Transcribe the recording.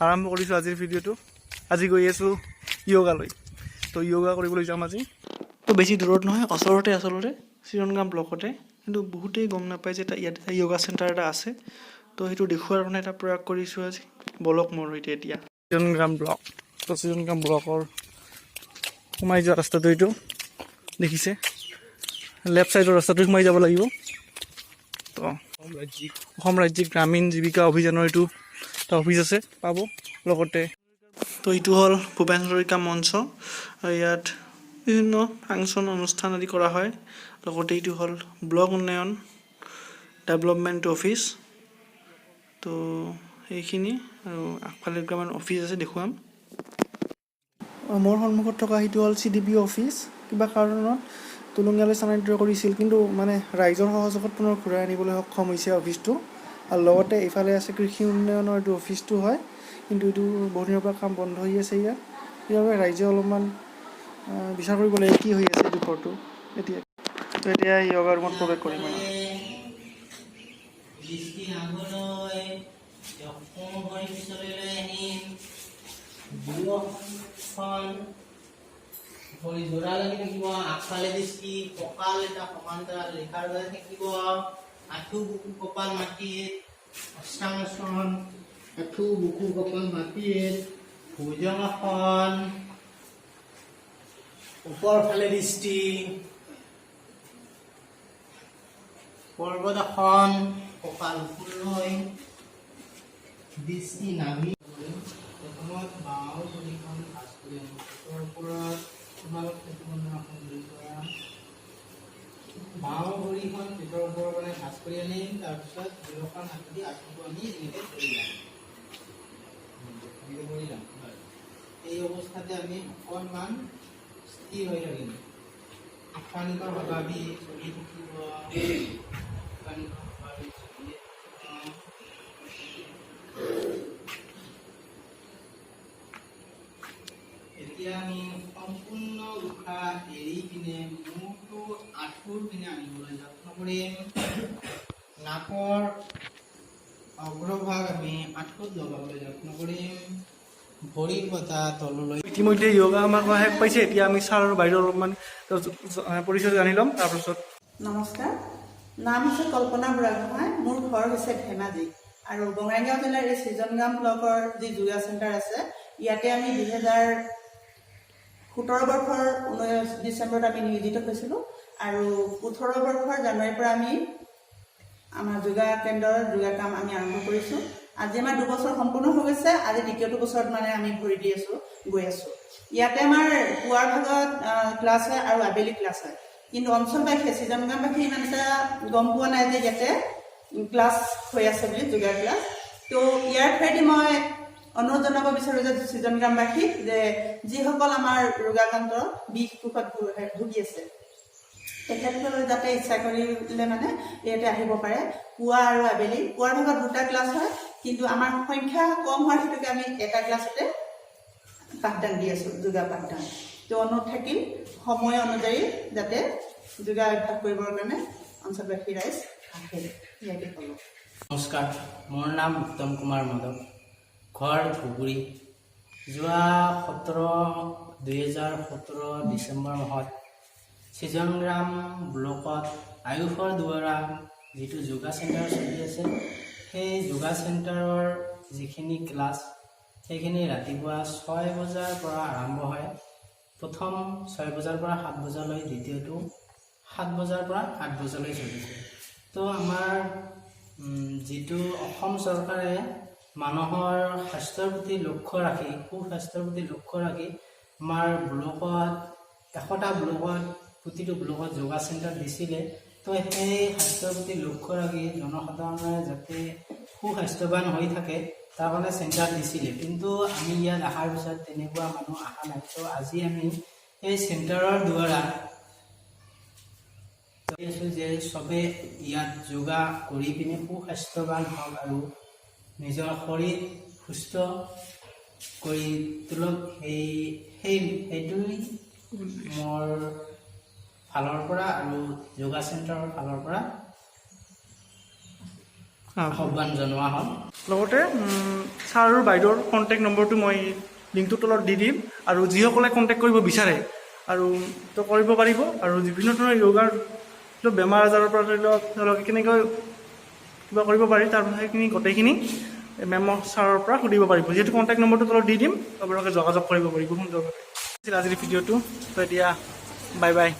আৰম্ভ কৰিছোঁ আজিৰ ভিডিঅ'টো। আজি গৈ আছোঁ য়োগালৈ। তো য়োগা কৰিবলৈ যাম আজি। তো বেছি দূৰত নহয়, ওচৰতে আচলতে চিৰনগাম ব্লকতে, কিন্তু বহুতেই গম নাপায় যে ইয়াত এটা য়োগা চেণ্টাৰ এটা আছে। তো সেইটো দেখুৱাৰ কাৰণে এটা প্ৰয়াস কৰিছোঁ আজি। বলক মোৰ সৈতে এতিয়া চিৰনগাম ব্লক। তো চিৰনগাম ব্লকৰ সোমাই যোৱা ৰাস্তাটো এইটো দেখিছে, লেফ্ট ছাইডৰ ৰাস্তাটো সোমাই যাব লাগিব। তো অসম ৰাজ্যিক গ্ৰামীণ জীৱিকা অভিযানৰ এইটো এটা অফিচ আছে, পাব লগতে। তো এইটো হ'ল ভূপেন হাজৰিকা মঞ্চ। ইয়াত বিভিন্ন ফাংচন অনুষ্ঠান আদি কৰা হয়। লগতে এইটো হ'ল ব্লক উন্নয়ন ডেভেলপমেণ্ট অফিচ। তো সেইখিনি, আৰু আগফালে দুটামান অফিচ আছে, দেখুৱাম। মোৰ সন্মুখত থকা সেইটো হ'ল CDP অফিচ। কিবা কাৰণত টুলুঙিয়ালৈ স্থানান্তৰ কৰিছিল, কিন্তু মানে ৰাইজৰ সহযোগত পুনৰ ঘূৰাই আনিবলৈ সক্ষম হৈছে অফিচটো। আৰু লগতে এইফালে আছে কৃষি উন্নয়নৰ এইটো অফিচটো হয়, কিন্তু এইটো বহু দিনৰ পৰা কাম বন্ধ হৈ আছে ইয়াত। সেইবাবে ৰাইজে অলপমান বিচাৰ কৰিব লাগে কি হৈ আছে এইটো ঘৰটো এতিয়া। তো এতিয়া য়োগা ৰুমত প্ৰৱেশ কৰিম আৰু। ভৰি জোৰা লাগি থাকিব, আগফালে দৃষ্টি, কঁকাল এটা সমান্তৰা লেখাৰ দৰে থাকিব, আঁঠু বুকু কঁকাল মাটিত, অষ্টাংগন, আঁঠু বুকু কঁকাল মাটিত, ভুজংগাসন, ওপৰ ফালে দৃষ্টি, পৰ্বতাসন, কঁকাল ওপৰলৈ, দৃষ্টি নামি প্ৰথমত বাওঁ ভৰিখন ভাঁজ কৰি আনো ওপৰত। তোমালোক বাওঁ ভৰিখন পেটৰ ওপৰৰ পৰা ভাঁজ কৰি আনিম, তাৰপিছত দুয়োখন হাতেদি আঁঠুটো আনি এনেকৈ ধৰি যাম। এই অৱস্থাতে আমি অকণমান স্থিৰ হৈ থাকিম। আঁঠুৱানিকৰ ভাবি চলি থাকিব, এতিয়া আমি সম্পূৰ্ণ উশাহ এৰি কিনে মূৰটো আঁঠুৰ পিনে আনিবলৈ যত্ন কৰিম। নাকৰ অগ্ৰভাগ আমি আঁঠুত লগাবলৈ যত্ন কৰিম। ভৰিৰ বতা তললৈ। ইতিমধ্যে য়োগা আমাৰ শেষ পাইছে। এতিয়া আমি ছাৰ আৰু বাইদেউ অলপমান পৰিচয় জানি ল'ম। তাৰপিছত নমস্কাৰ, নাম হৈছে কল্পনা বুঢ়াগোহাঁই। মোৰ ঘৰ হৈছে ধেমাজি, আৰু বঙাইগাঁও জিলাৰ এই চিজনগাম ব্লকৰ যি যোগা চেণ্টাৰ আছে, ইয়াতে আমি 2017 বৰ্ষৰ 19 ডিচেম্বৰত আমি নিয়োজিত হৈছিলোঁ, আৰু 18 বৰ্ষৰ জানুৱাৰীৰ পৰা আমি আমাৰ যোগা কেন্দ্ৰৰ যোগা কাম আমি আৰম্ভ কৰিছোঁ। আজি আমাৰ 2 বছৰ সম্পূৰ্ণ হৈ গৈছে। আজি দ্বিতীয়টো বছৰত মানে আমি ভৰি দি আছোঁ, গৈ আছোঁ। ইয়াতে আমাৰ পুৱাৰ ভাগত ক্লাছ হয় আৰু আবেলি ক্লাছ হয়, কিন্তু অঞ্চলবাসী চিজনগামবাসী ইমান এটা গম পোৱা নাই যে ইয়াতে ক্লাছ হৈ আছে বুলি, যোগাৰ ক্লাছ। তো ইয়াৰ ঠাইতে মই অনুৰোধ জনাব বিচাৰোঁ যে চিজনগামবাসীক, যে যিসকল আমাৰ ৰোগাক্ৰান্ত বিষ কোষত ভুগি আছে, তেখেতসকলে যাতে ইচ্ছা কৰিলে মানে ইয়াতে আহিব পাৰে। পুৱা আৰু আবেলি, পুৱাৰ ভাগত 2টা ক্লাছ হয়, কিন্তু আমাৰ সংখ্যা কম হোৱাৰ হেতুকে আমি এটা ক্লাছতে পাঠদান দি আছোঁ, যোগা পাঠদান। তো অনুৰোধ থাকিল সময় অনুযায়ী যাতে যোগা অভ্যাস কৰিবৰ কাৰণে অঞ্চলবাসী ৰাইজ আহে, ইয়াকে ক'লোঁ। নমস্কাৰ, মোৰ নাম উত্তম কুমাৰ মাধৱ, ঘৰ ধুবুৰী। যোৱা 2017 ডিচেম্বৰ মাহত চিজনগ্ৰাম ব্লকত আয়ুষৰ দ্বাৰা যিটো যোগা চেণ্টাৰ চলি আছে, সেই যোগা চেণ্টাৰৰ যিখিনি ক্লাছ, সেইখিনি ৰাতিপুৱা 6 বজাৰ পৰা আৰম্ভ হয়। প্ৰথম 6 বজাৰ পৰা 7 বজালৈ, দ্বিতীয়টো 7 বজাৰ পৰা 8 বজালৈ চলিছে। তো আমাৰ যিটো অসম চৰকাৰে মানুহৰ স্বাস্থ্যৰ প্ৰতি লক্ষ্য ৰাখি, সুস্বাস্থ্যৰ প্ৰতি লক্ষ্য ৰাখি আমাৰ ব্লকত 100টা ব্লকত, প্ৰতিটো ব্লকত যোগা চেণ্টাৰ দিছিলে। তো সেই স্বাস্থ্যৰ প্ৰতি লক্ষ্য ৰাখি জনসাধাৰণে যাতে সুস্বাস্থ্যৱান হৈ থাকে, তাৰ কাৰণে চেণ্টাৰ দিছিলে। কিন্তু আমি ইয়াত অহাৰ পিছত তেনেকুৱা মানুহ অহা নাই। তো আজি আমি এই চেণ্টাৰৰ দ্বাৰা যে চবে ইয়াত যোগা কৰি পিনে সুস্বাস্থ্যৱান হওক আৰু নিজৰ শৰীৰ সুস্থ কৰি তোলক, সেইটোৱেই মোৰ ফালৰ পৰা আৰু যোগা চেণ্টাৰৰ ফালৰ পৰা আহ্বান জনোৱা হ'ল। লগতে ছাৰ আৰু বাইদেউৰ কণ্টেক্ট নম্বৰটো মই লিংকটোৰ তলত দি দিম, আৰু যিসকলে কণ্টেক্ট কৰিব বিচাৰে আৰু তো কৰিব পাৰিব। আৰু বিভিন্ন ধৰণৰ য়োগাৰ বেমাৰ আজাৰৰ পৰা ধৰি লওক তেওঁলোকে কেনেকৈ কিবা কৰিব পাৰি তাৰ সেইখিনি গোটেইখিনি মেমৰ ছাৰৰ পৰা সুধিব পাৰিব। যিহেতু কণ্টেক্ট নম্বৰটো তলত দি দিম, আপোনালোকে যোগাযোগ কৰিব পাৰিব সুন্দৰভাৱে। আজিৰ ভিডিঅ'টো তো এতিয়া বাই বাই।